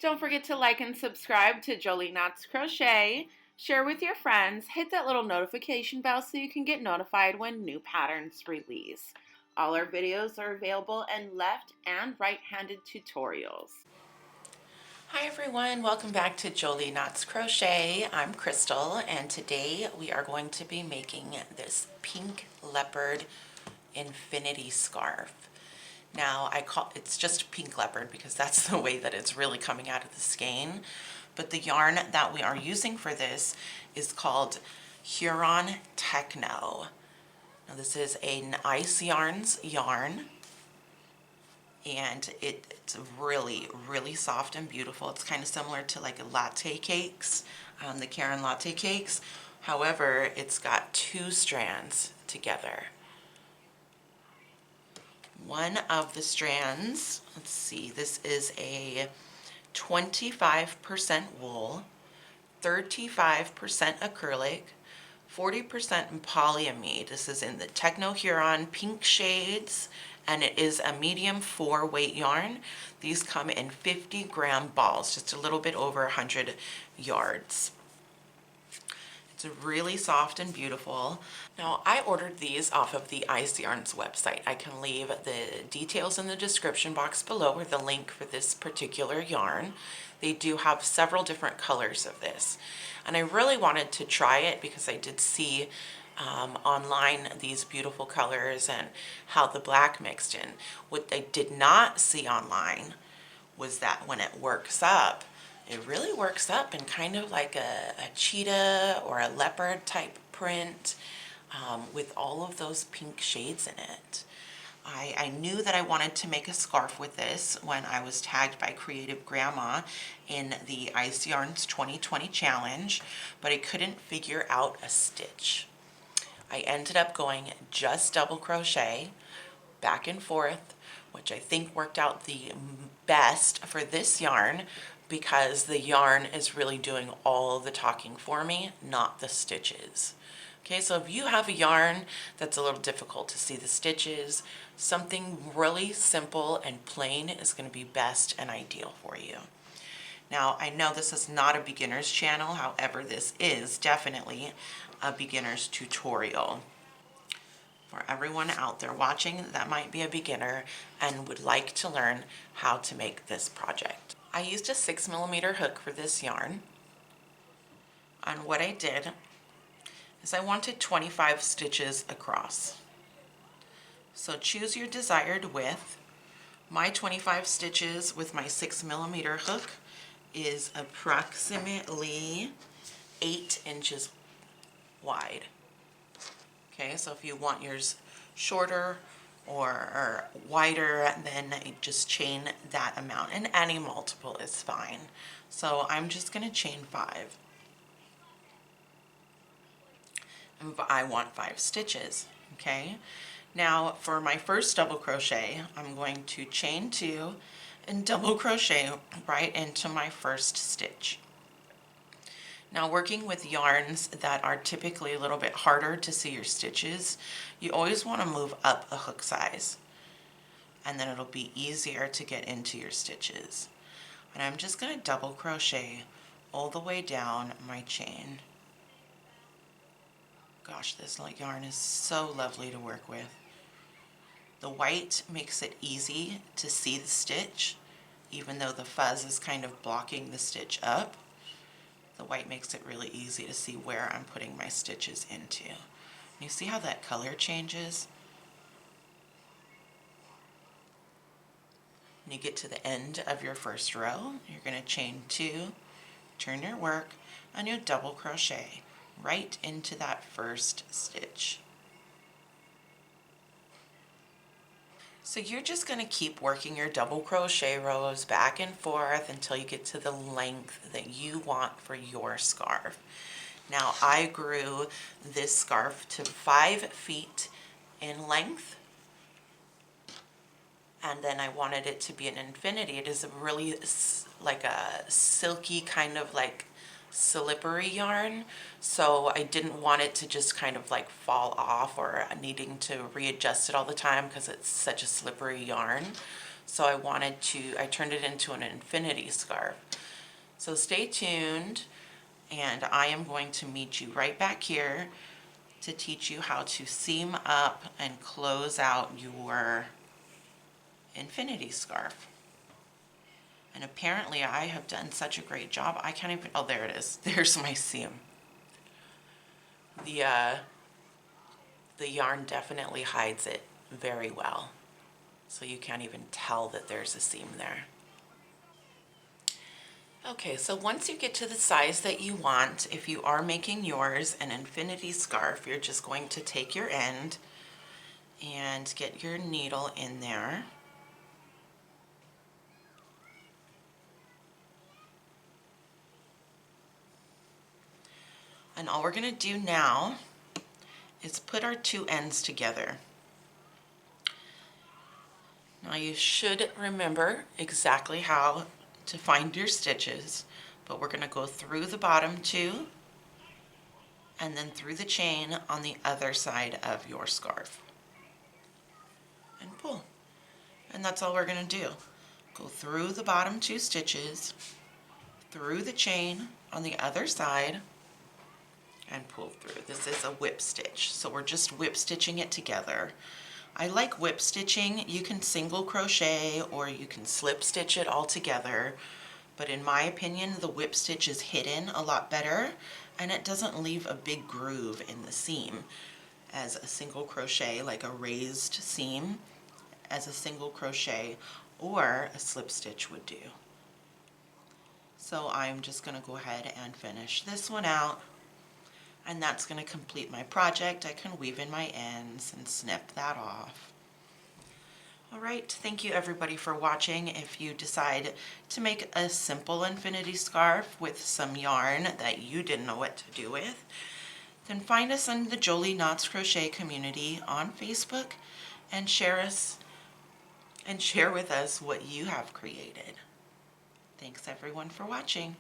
Don't forget to like and subscribe to Jolie Knots Crochet. Share with your friends. Hit that little notification bell so you can get notified when new patterns release. All our videos are available in left and right-handed tutorials. Hi everyone, welcome back to Jolie Knots Crochet. I'm Crystal and today we are going to be making this pink leopard infinity scarf. Now it's just pink leopard because that's the way that it's really coming out of the skein. But the yarn that we are using for this is called Huron Techno. Now this is an Ice Yarns yarn. And it's really soft and beautiful. It's kind of similar to like a latte cakes, the Karen latte cakes. However, it's got two strands together. One of the strands, let's see, this is a 25% wool, 35% acrylic, 40% polyamide. This is in the Techno Huron pink shades, and it is a medium 4 weight yarn. These come in 50-gram balls, just a little bit over 100 yards. It's really soft and beautiful. Now, I ordered these off of the Ice Yarns website. I can leave the details in the description box below or the link for this particular yarn. They do have several different colors of this. And I really wanted to try it because I did see online these beautiful colors and how the black mixed in. What I did not see online was that when it works up, it really works up in kind of like a cheetah or a leopard type print with all of those pink shades in it. I knew that I wanted to make a scarf with this when I was tagged by Creative Grandma in the Ice Yarns 2020 challenge, but I couldn't figure out a stitch. I ended up going just double crochet back and forth, which I think worked out the best for this yarn because the yarn is really doing all the talking for me, not the stitches. Okay, so if you have a yarn that's a little difficult to see the stitches, something really simple and plain is going to be best and ideal for you. Now, I know this is not a beginner's channel, however, this is definitely a beginner's tutorial. For everyone out there watching that might be a beginner and would like to learn how to make this project. I used a 6mm hook for this yarn. And what I did is I wanted 25 stitches across. So choose your desired width. My 25 stitches with my 6mm hook is approximately 8 inches wide. Okay, so if you want yours shorter or wider, then just chain that amount, and any multiple is fine. So I'm just going to chain 5. And I want 5 stitches. Okay, now for my first double crochet, I'm going to chain 2 and double crochet right into my first stitch. Now, working with yarns that are typically a little bit harder to see your stitches, you always want to move up a hook size, and then it'll be easier to get into your stitches. And I'm just going to double crochet all the way down my chain. Gosh, this yarn is so lovely to work with. The white makes it easy to see the stitch, even though the fuzz is kind of blocking the stitch up. The white makes it really easy to see where I'm putting my stitches into. You see how that color changes? When you get to the end of your first row, you're going to chain 2, turn your work, and you'll double crochet right into that first stitch. So you're just going to keep working your double crochet rows back and forth until you get to the length that you want for your scarf. Now, I grew this scarf to 5 feet in length, and then I wanted it to be an infinity. It is a really like a silky kind of like slippery yarn, so I didn't want it to just kind of like fall off or needing to readjust it all the time because it's such a slippery yarn. So I turned it into an infinity scarf. So stay tuned, and I am going to meet you right back here to teach you how to seam up and close out your infinity scarf. And apparently I have done such a great job, I can't even, oh, there it is. There's my seam. The yarn definitely hides it very well, so you can't even tell that there's a seam there. Okay, so once you get to the size that you want, if you are making yours an infinity scarf, you're just going to take your end and get your needle in there. And all we're going to do now is put our two ends together. Now you should remember exactly how to find your stitches, but we're going to go through the bottom two and then through the chain on the other side of your scarf and pull. And that's all we're going to do. Go through the bottom two stitches, through the chain on the other side, and pull through. This is a whip stitch, so we're just whip stitching it together. I like whip stitching. You can single crochet or you can slip stitch it all together, but in my opinion the whip stitch is hidden a lot better and it doesn't leave a big groove in the seam as a single crochet, like a raised seam as a single crochet or a slip stitch would do. So I'm just going to go ahead and finish this one out, and that's going to complete my project. I can weave in my ends and snip that off. Alright, thank you everybody for watching. If you decide to make a simple infinity scarf with some yarn that you didn't know what to do with, then find us in the Jolie Knots Crochet community on Facebook and share with us what you have created. Thanks everyone for watching.